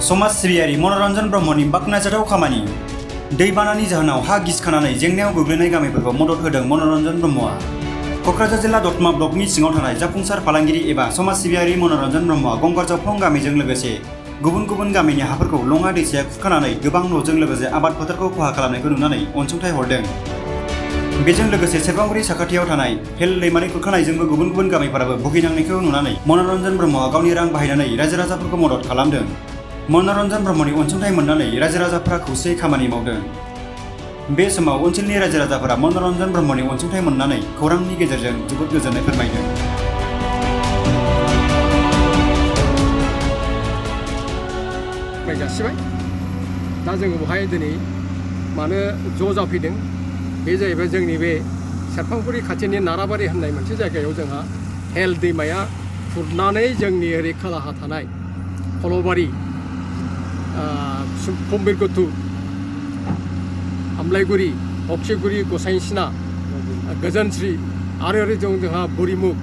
समाज सिबियारि मनरन्जन ब्रह्मनि बाख्नायजाथाव खामानि दैबानानि जाहोनाव हा गिसिखानानै जेंनायाव गोग्लैनाय गामिफोरखौ मदद होदों मनरन्जन ब्रह्मआ। क'क्राझार जिल्ला दतमा ब्लकनि सिङाव थानाय जाफुंसार फालांगिरि एबा समाज सिबियारि मनरन्जन ब्रह्मआ गंगार जावख्लं गामिजों लोगोसे गुबुन गुबुन गामिनि हाफोरखौ लङा दैसाया खुरखानानै गोबां न'जों लोगोसे आबाद फोथारखौ खहा खालामनायखौ नुनानै अनसुंथाइ हरदों। बेजों लोगोसे सेरफांगुरि साखाथियाव थानाय हेल दैमानि खुरखानायजोंबो गुबुन गुबुन गामिफोराबो भुगिनांनायखौ नुनानै मनरन्जन ब्रह्मआ गावनि रां बाहायनानै रायजो राजाफोरखौ मदद खालामदों। मनरन्जन ब्रह्मनि अनसुंथाइ मोननानै रायजो राजाफोरा खौसेयै खामानि मावदों। बे समाव ओनसोलनि रायजो राजाफोरा मनरन्जन ब्रह्मनि अनसुंथाइ मोननानै खौरांनि गेजेरजों जोबोद गोजोननाय फोरमायदों। जासिबाय दा जोङो बेवहाय दिनै मानो ज' जाफैदों बे जाहैबाय जोंनि बे सेरफांगुरि खाथिनि नाराबारि होननाय मोनसे जायगायाव जोंहा हेल दैमाया खुरनानै जोंनि ओरै खोलाहा थानाय खल'बारि कम्बिरगथु आमलाइगुरि अक्षयगुरि गसाइसिना गोजोनस्रि आरो ओरै दं जोंहा बुरिमुख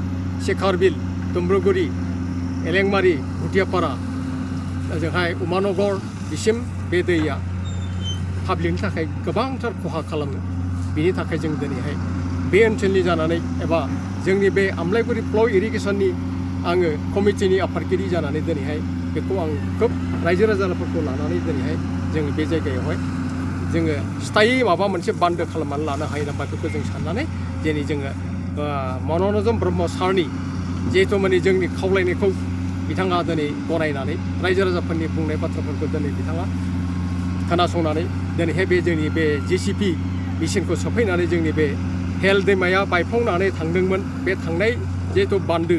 शेखारबिल दुम्ब्रुगुरि एलेंमारि भुटियापारा जोंहाय उमानगर बिसिम बे दैया पाब्लिकनि थाखाय गोबांथार खहा खालामो। बिनि थाखाय जों दिनैहाय बे ओनसोलनि जानानै एबा जोंनि बे आमलाइगुरि फ्ल' इरिगेसननि आङो कमिटिनि आफादगिरि जानानै दिनैहाय बेखौ आं खोब रायजो राजाफोरखौ लानानै दिनैहाय जोङो बे जायगायावहाय जोङो स्थायि माबा मोनसे बान्दो खालामनानै लानो हायो नामा बेखौ जों साननानै दिनै जोङो मनरन्जन ब्रह्म सारनि जिहेथु माने जोंनि खावलायनायखौ बिथाङा दिनै गनायनानै रायजो राजाफोरनि बुंनाय बाथ्राफोरखौ दिनै बिथाङा खोनासंनानै दिनैहाय बे जोंनि बे JCB मेसिनखौ सफैनानै जोंनि बे हेल दैमाया बायफ्लंनानै थांदोंमोन बे थांनाय जिहेथु बान्दो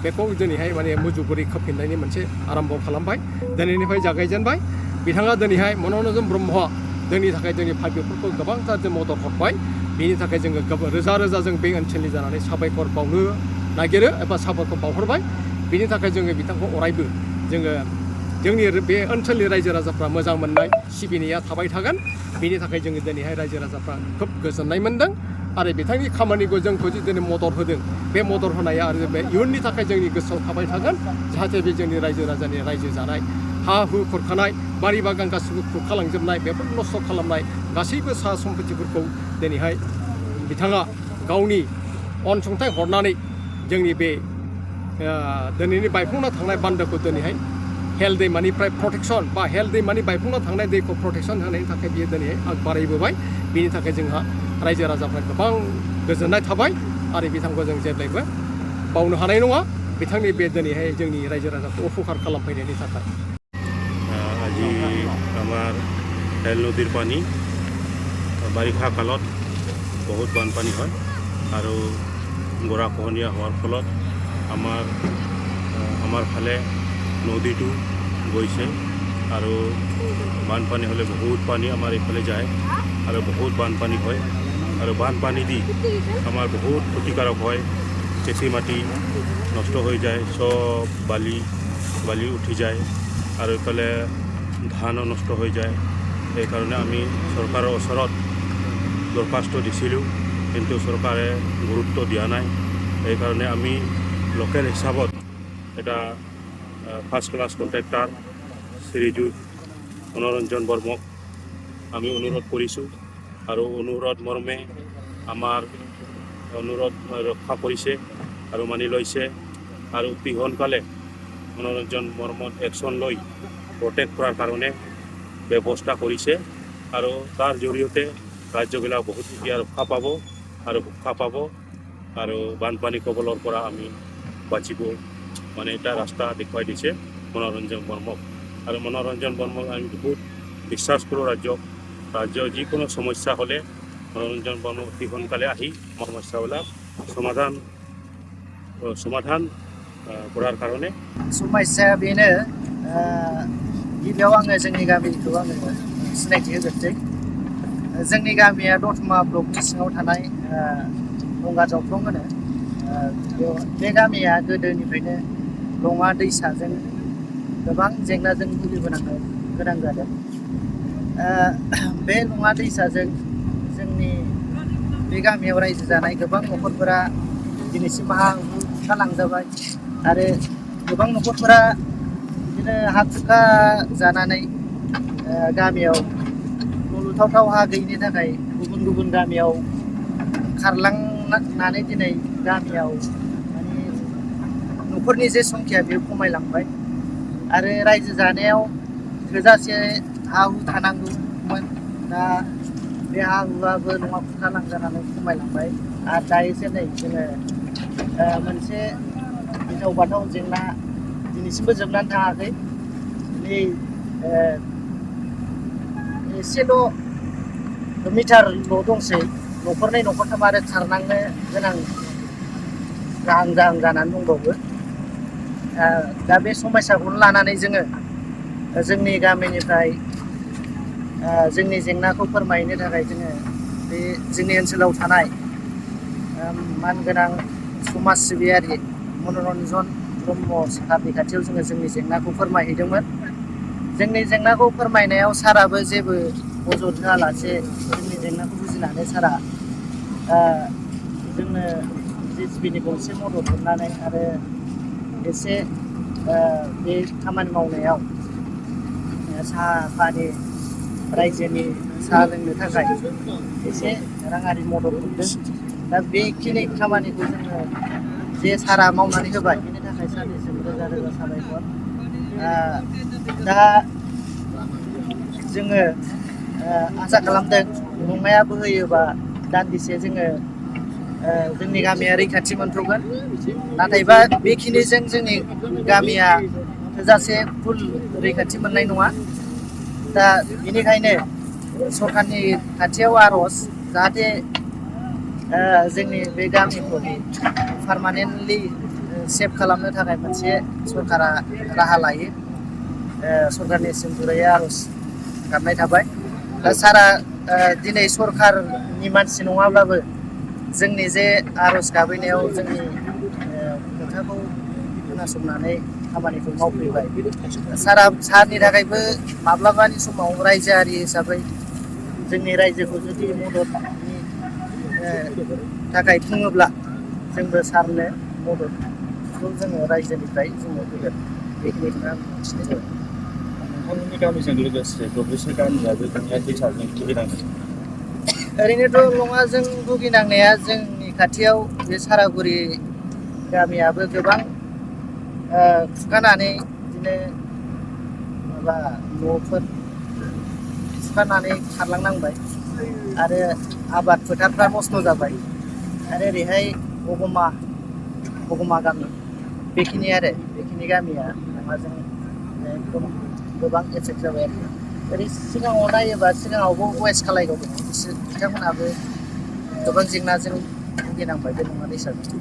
बेखौ दिनैहाय माने मुजुगुरै खोफिननायनि मोनसे आरम्भ खालामबाय। दिनैनिफ्राय जागायजेनबाय बिथाङा दिनैहाय मनरन्जन ब्रह्मआ जोंनि थाखाय जोंनि पाब्लिकफोरखौ गोबांथार जों मदद हरबाय। बिनि थाखाय जोङो रोजा रोजा जों बे ओनसोलनि जानानै साबायखर बावनो नागिरो एबा साबायखर बावहरबाय। बिनि थाखाय जोङो बिथांखौ अरायबो जोङो जोंनि बे ओनसोलनि रायजो राजाफ्रा मोजां मोननाय सिबिनाया थाबाय थागोन। बिनि थाखाय जोङो दिनैहाय रायजो राजाफ्रा खोब गोजोननाय मोनदों आरो बिथांनि खामानिखौ जोंखौ जि दिनै मदद होदों बे मदद होनाया आरो बे इयुननि थाखाय जोंनि गोसोआव थाबाय थागोन। जाहाथे बे जोंनि रायजो राजानि रायजो जानाय हा हु खुरखानाय बारि बागान गासैबो खुरखालांजोबनाय बेफोर नस्थ' खालामनाय गासैबो सा सम्पतिफोरखौ दिनैहाय बिथाङा गावनि अनसुंथाइ हरनानै जोंनि बे दिनैनि बायफ्लंना थांनाय बान्दोखौ दिनैहाय हेल दैमानिफ्राय प्रटेक्सन बा हेल दैमानि बायफ्लंना थांनाय दैखौ प्रटेक्सन होनायनि थाखाय बियो दिनैहाय आग बारायबोबाय। बिनि थाखाय जोंहा रायजो राजाफ्रा गोबां गोजोननाय थाबाय आरो बिथांखौ जों जेब्लायबो बावनो हानाय नङा बिथांनि बे दिनैहाय जोंनि रायजो राजाखौ उपकार खालामफैनायनि थाखाय। আজি আমাৰ হেল নদীৰ পানী বাৰিষা কালত বহুত বানপানী হয় আৰু গৰাখহনীয়া হোৱাৰ ফলত আমাৰ ফালে নদীটো গৈছে আৰু বানপানী হ'লে বহুত পানী আমাৰ এইফালে যায় আৰু বহুত বানপানী হয় আৰু বানপানী দি আমাৰ বহুত ক্ষতিকাৰক হয়। খেতি মাটি নষ্ট হৈ যায়, চব বালি উঠি যায় আৰু এইফালে ধানো নষ্ট হৈ যায়। সেইকাৰণে আমি চৰকাৰৰ ওচৰত দৰখাস্ত দিছিলোঁ কিন্তু চৰকাৰে গুৰুত্ব দিয়া নাই। সেইকাৰণে আমি লোকেল হিচাপত এটা ফাৰ্ষ্ট ক্লাছ কণ্ট্ৰেক্টৰ শ্ৰীযুত মনোৰঞ্জন বৰ্মক আমি অনুৰোধ কৰিছোঁ আৰু অনুৰোধ মৰ্মে আমাৰ অনুৰোধ ৰক্ষা কৰিছে আৰু মানি লৈছে আৰু অতি সোনকালে মনোৰঞ্জন বৰ্মক একশ্যন লৈ প্ৰটেক্ট কৰাৰ কাৰণে ব্যৱস্থা কৰিছে আৰু তাৰ জৰিয়তে ৰাজ্যবিলাক বহুত এতিয়া ৰক্ষা পাব আৰু সুৰক্ষা পাব আৰু বানপানী কবলৰ পৰা আমি বাচিব মানে এটা ৰাস্তা দেখুৱাই দিছে মনোৰঞ্জন বৰ্মক। আৰু মনোৰঞ্জন বৰ্মক আমি বহুত বিশ্বাস কৰোঁ। ৰাজ্যৰ যিকোনো সমস্যা হ'লে মনোৰঞ্জন বৰ্মক অতি সোনকালে আহি সমস্যাবিলাক সমাধান কৰাৰ কাৰণে समस्याया बेनो गिबियाव आङो जोंनि गामिखौ आङो सिनायथि होग्रोसै। जोंनि गामिया दतमा ब्लकनि सिङाव थानाय गंगार जावख्लं होनो। बे गामिया गोदोनिफ्रायनो लङा दैसाजों गोबां जेंनाजों भुगिबोनांनो गोनां जादों। बे लङा दैसाजों जोंनि बे गामियाव रायजो जानाय गोबां न'खरफोरा दिनैसिम हा हु खुरखालांजाबाय आरो गोबां न'खरफोरा बिदिनो हा खुखा जानानै गामियाव न' लुथावथाव हा गैयिनि थाखाय गुबुन गुबुन गामियाव खारलांनानै दिनै गामियाव माने न'खरनि जे संख्या बेयो खमायलांबाय आरो रायजो जानायाव थोजासे हा हु थानांगौमोन दा बे हा हुआबो न'आ खुरखालांजानानै खमायलांबाय आरो दायोसो नै जोङो मोनसे गिथाव बाथाव जेंना दिनैसिमबो जोबनानै थाङाखै नै एसेल' मिटारल' दंसै न'खरनै न'खरथाम आरो खारनांनो गोनां जाहां जानानै दंबावो दा बे समस्याखौनो लानानै जोङो जोंनि गामिनिफ्राय जोंनि जेंनाखौ फोरमायनो थाखाय जोङो बे जोंनि ओनसोलाव थानाय मानगोनां समाज सिबियारि मनरन्जन ब्रह्म सारनि खाथियाव जोङो जोंनि जेंनाखौ फोरमायहैदोंमोन जोंनि जेंनाखौ फोरमायनायाव साराबो जेबो अजद होआलासे जोंनि जेंनाखौ बुजिनानै सारा जोंनो जिसिबिनि गंसे मदद हरनानै आरो एसे बे खामानि मावनायाव साहा पानि रायजोनि साहा लोंनो थाखाय एसे राङारि मदद हरदों दा बेखिनि खामानिखौ जोङो जे सारा मावनानै होबाय बेनि थाखाय सारनिसिम रोजा रोजा साबायखर दा जोङो आसा खालामदों लङाया बोहैयोबा दान्दिसे जोङो जोंनि गामिया रैखाथि मोनथ'गोन नाथायबा बेखिनिजों जोंनि गामिया थोजासे फुल रैखाथि मोननाय नङा दा बेनिखायनो सरकारनि खाथियाव आर'ज जाहाथे जोंनि बे गामिखौ पारमानेन्टलि सेभ खालामनो थाखाय मोनसे सरकारा राहा लायो सरकारनिसिम गुरैयै आर'ज गाबनाय थाबाय दा सारा दिनै सरकारनि मानसि नङाब्लाबो जोंनि जे आर'ज गाबैनायाव जोंनि खोथाखौ खोनासंनानै खामानिखौ मावफैबाय सारनि थाखायबो माब्लाबानि समाव रायजोआरि हिसाबै जोंनि रायजोखौ जुदि मददनि थाखाय बुङोब्ला जोंबो सारनो मददखौ जोङो रायजोनिफ्राय जोङो होगोन बेखिनिखौनो आं मिथिनाय जाबाय नोंथांमोननि गामिजों लोगोसे दब्लायसे गामियाबो जेंना दैसाजों भुगिनांदों ओरैनोथ' लङाजों भुगिनांनाया जोंनि खाथियाव बे सारागुरि गामियाबो गोबां खुरखानानै बिदिनो माबा न'फोर खुरखानानै खारलांनांबाय आरो आबाद फोथारफ्रा नस्थ' जाबाय आरो ओरैहाय बगमा गामि बेखिनि गामिया लङाजों एकदम गोबां एफेक्ट जाबाय आरो ओरै सिगाङाव नायोबा सिगाङावबो वेस्ट खालायगाव दङ बिथांमोनहाबो गोबां जेंनाजों भुगिनांबाय बे लङा दैसाजों